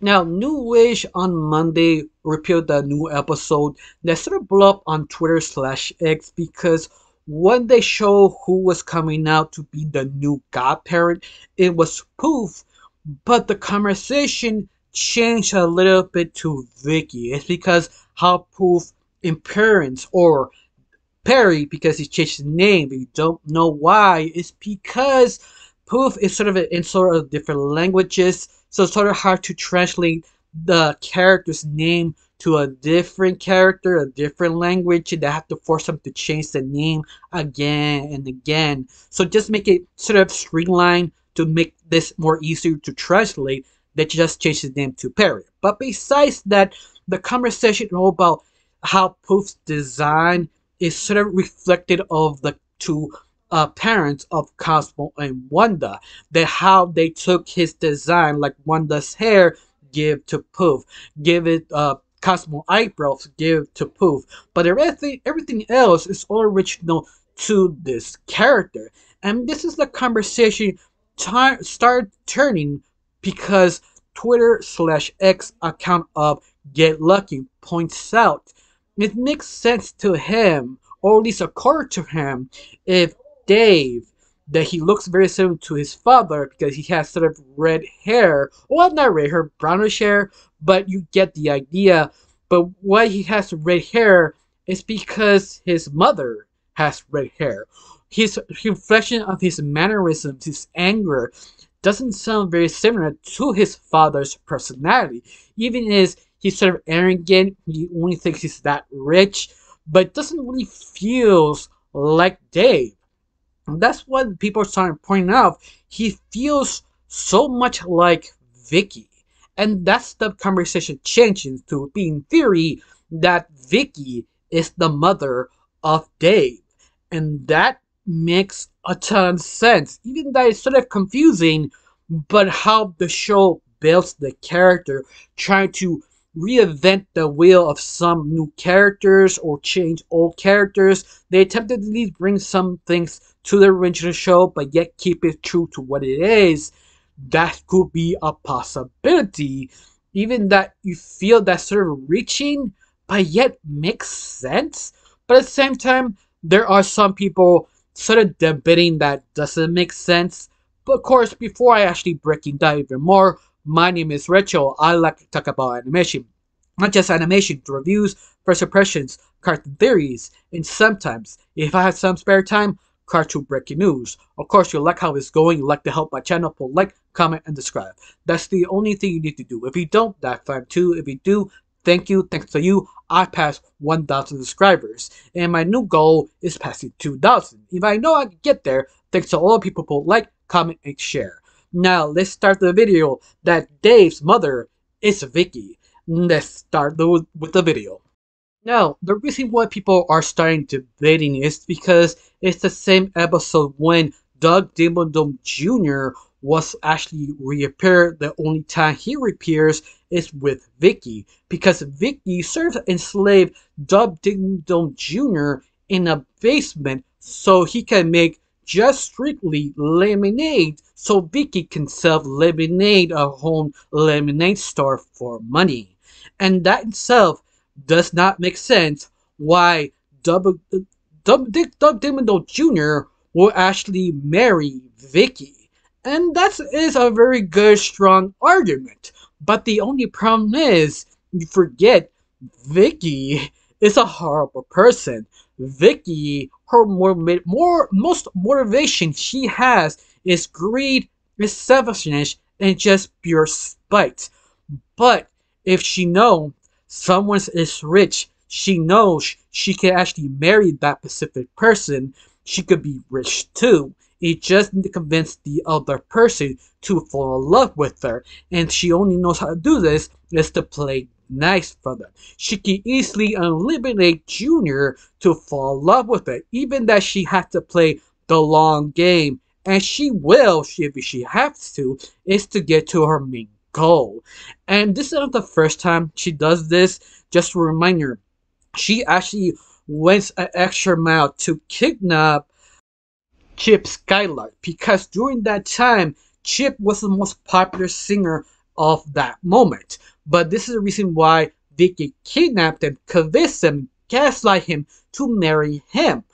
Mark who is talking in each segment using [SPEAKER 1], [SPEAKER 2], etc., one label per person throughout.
[SPEAKER 1] Now, New Wish on Monday revealed a new episode that sort of blew up on Twitter slash X because when they show who was coming out to be the new godparent, it was Poof, but the conversation changed a little bit to Vicky. It's because how Poof in parents or Perry, because he changed his name, but you don't know why. It's because Poof is sort of in sort of different languages, so it's sort of hard to translate the character's name to a different character, a different language, and they have to force them to change the name again and again. So just make it sort of streamlined to make this more easier to translate. They just change his name to Perry. But besides that, the conversation all about how Poof's design is sort of reflected of the two parents of Cosmo and Wanda. That how they took his design, like Wanda's hair, give to Poof, give it Cosmo eyebrows, give to Poof. But everything else is all original to this character. And this is the conversation start turning because Twitter slash X account of Get Lucky points out it makes sense to him, or at least occurred to him, if Dave, that he looks very similar to his father because he has sort of red hair. Well, not red hair, brownish hair, but you get the idea. But why he has red hair is because his mother has red hair. His reflection of his mannerisms, his anger, doesn't sound very similar to his father's personality. Even as he's sort of arrogant, he only thinks he's that rich, but doesn't really feels like Dave. And that's what people are starting to point out. He feels so much like Vicky. And that's the conversation changing to being theory that Vicky is the mother of Dave. And that makes a ton of sense. Even though it's sort of confusing, but how the show builds the character, trying to reinvent the wheel of some new characters or change old characters. They attempted to at least bring some things to the original show, but yet keep it true to what it is. That could be a possibility. Even that you feel that sort of reaching, but yet makes sense. But at the same time, there are some people sort of debating that doesn't make sense. But of course, before I actually breaking down even more, my name is Rachel. I like to talk about animation. Not just animation, reviews, first impressions, cartoon theories, and sometimes, if I have some spare time, cartoon breaking news. Of course, you like how it's going, you like to help my channel, pull like, comment, and subscribe. That's the only thing you need to do. If you don't, that's fine too. If you do, thank you. Thanks to you, I passed 1,000 subscribers. And my new goal is passing 2,000. If I know I can get there, thanks to all the people who like, comment, and share. Now, let's start the video that Dave's mother is Vicky. Let's start with the video. Now, the reason why people are starting debating is because it's the same episode when Doug Dimmadome Jr. was actually reappeared. The only time he reappears is with Vicky, because Vicky serves enslaved Doug Dimmadome Jr. in a basement so he can make just strictly lemonade, so Vicky can sell lemonade at home lemonade store for money. And that itself does not make sense why Doug Dimmadome Jr. will actually marry Vicky. And that is a very good, strong argument. But the only problem is, you forget, Vicky is a horrible person. Vicky, her most motivation she has is greed, is selfishness, and just pure spite. But if she knows someone is rich, she knows she can actually marry that specific person. She could be rich too. It just need to convince the other person to fall in love with her, and she only knows how to do this is to play nice for them. She can easily eliminate Junior to fall in love with her, even that she had to play the long game, and she will, if she has to, is to get to her main goal. And this is not the first time she does this. Just a reminder, she actually went an extra mile to kidnap Chip Skylark, because during that time, Chip was the most popular singer of that moment. But this is the reason why Vicky kidnapped him, convinced him, gaslight him to marry him.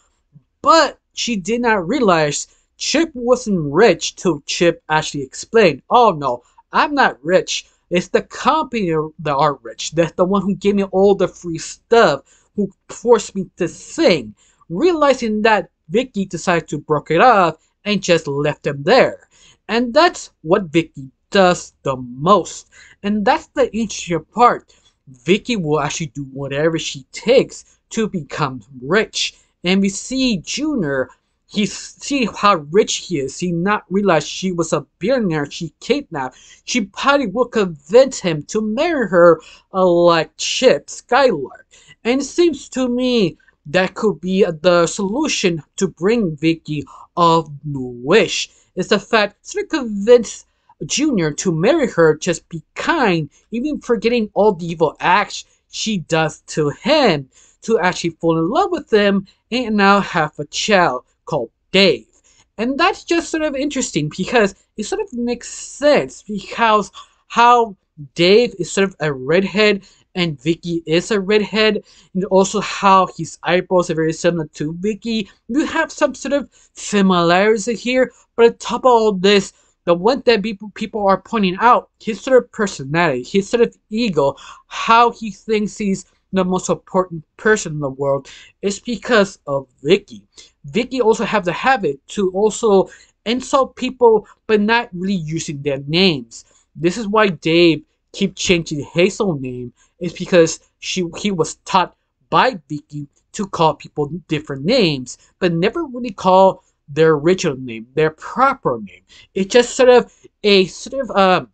[SPEAKER 1] But she did not realize Chip wasn't rich till Chip actually explained, "Oh no, I'm not rich. It's the company that are rich. That's the one who gave me all the free stuff, who forced me to sing." Realizing that, Vicky decided to break it off and just left him there. And that's what Vicky does the most. And that's the interesting part. Vicky will actually do whatever she takes to become rich. And we see Junior, he see how rich he is. He not realize she was a billionaire she kidnapped. She probably will convince him to marry her, like Chip Skylark. And it seems to me that could be the solution to bring Vicky of New Wish. Is the fact to convince Junior to marry her, just be kind, even forgetting all the evil acts she does to him, to actually fall in love with him and now have a child called Dave. And that's just sort of interesting because it sort of makes sense because how Dave is sort of a redhead and Vicky is a redhead, and also how his eyebrows are very similar to Vicky. You have some sort of similarities here, but on top of all this, the one that people are pointing out, his sort of personality, his sort of ego, how he thinks he's the most important person in the world, is because of Vicky. Vicky also have the habit to also insult people, but not really using their names. This is why Dave keep changing Hazel's name. Is because he was taught by Vicky to call people different names, but never really call their original name, their proper name. It's just sort of a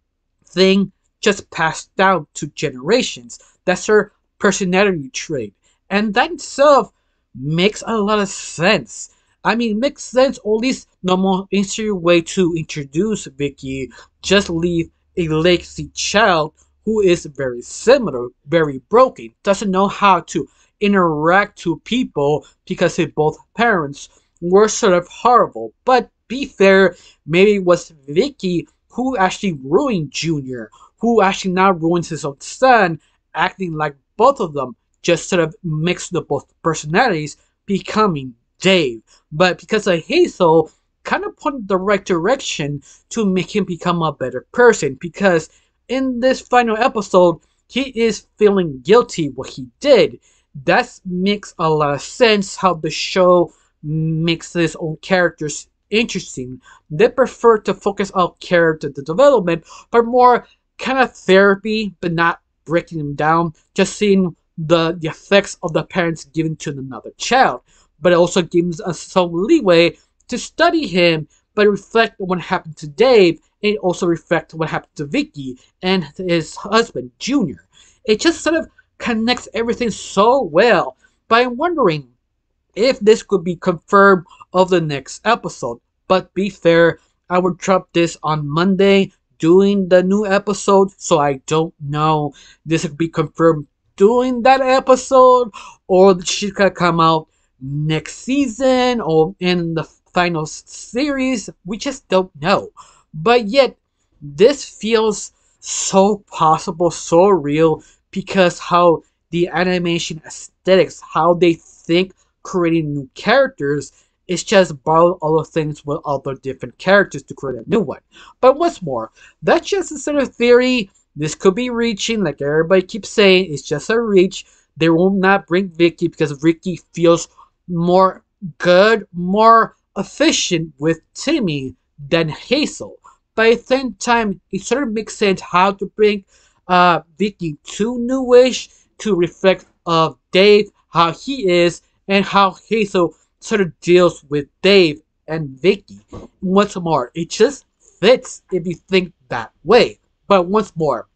[SPEAKER 1] thing just passed down to generations. That's her personality trait. And that itself makes a lot of sense. I mean, it makes sense, or at least the more easier way to introduce Vicky, just leave a legacy child who is very similar, very broken, doesn't know how to interact to people because his both parents were sort of horrible. But be fair, maybe it was Vicky who actually ruined Junior, who actually now ruins his own son, acting like both of them, just sort of mixed the both personalities, becoming Dave. But because of Hazel, kind of pointed the right direction to make him become a better person. Because in this final episode, he is feeling guilty what he did. That makes a lot of sense how the show makes his own characters interesting. They prefer to focus on character development, but more kind of therapy, but not breaking them down, just seeing the effects of the parents given to another child. But it also gives us some leeway to study him, but reflect on what happened to Dave, and also reflect what happened to Vicky and his husband, Junior. It just sort of connects everything so well. But I'm wondering if this could be confirmed of the next episode. But be fair, I will drop this on Monday during the new episode, so I don't know this could be confirmed during that episode, or she could come out next season or in the final series. We just don't know. But yet, this feels so possible, so real, because how the animation aesthetics, how they think creating new characters, is just borrow other things with other different characters to create a new one. But what's more, that's just a sort of theory. This could be reaching, like everybody keeps saying, it's just a reach. They will not bring Vicky because Vicky feels more good, more efficient with Timmy than Hazel. But at the same time, it sort of makes sense how to bring Vicky to Newish to reflect Dave, how he is, and how Hazel sort of deals with Dave and Vicky. Once more, it just fits if you think that way. But once more,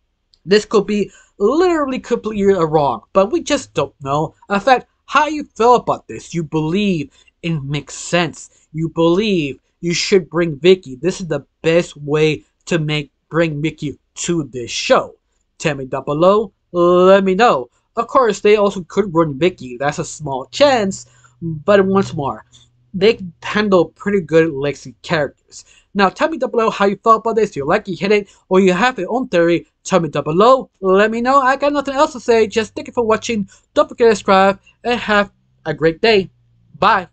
[SPEAKER 1] this could be literally completely wrong, but we just don't know. In fact, how you feel about this? You believe it makes sense. You believe you should bring Vicky. This is the best way to bring Vicky to this show. Tell me down below. Let me know. Of course, they also could run Vicky. That's a small chance, but once more, they handle pretty good legacy characters. Now tell me down below how you felt about this. Do you like it, hate it, or you have your own theory? Tell me down below. Let me know. I got nothing else to say. Just thank you for watching. Don't forget to subscribe and have a great day. Bye.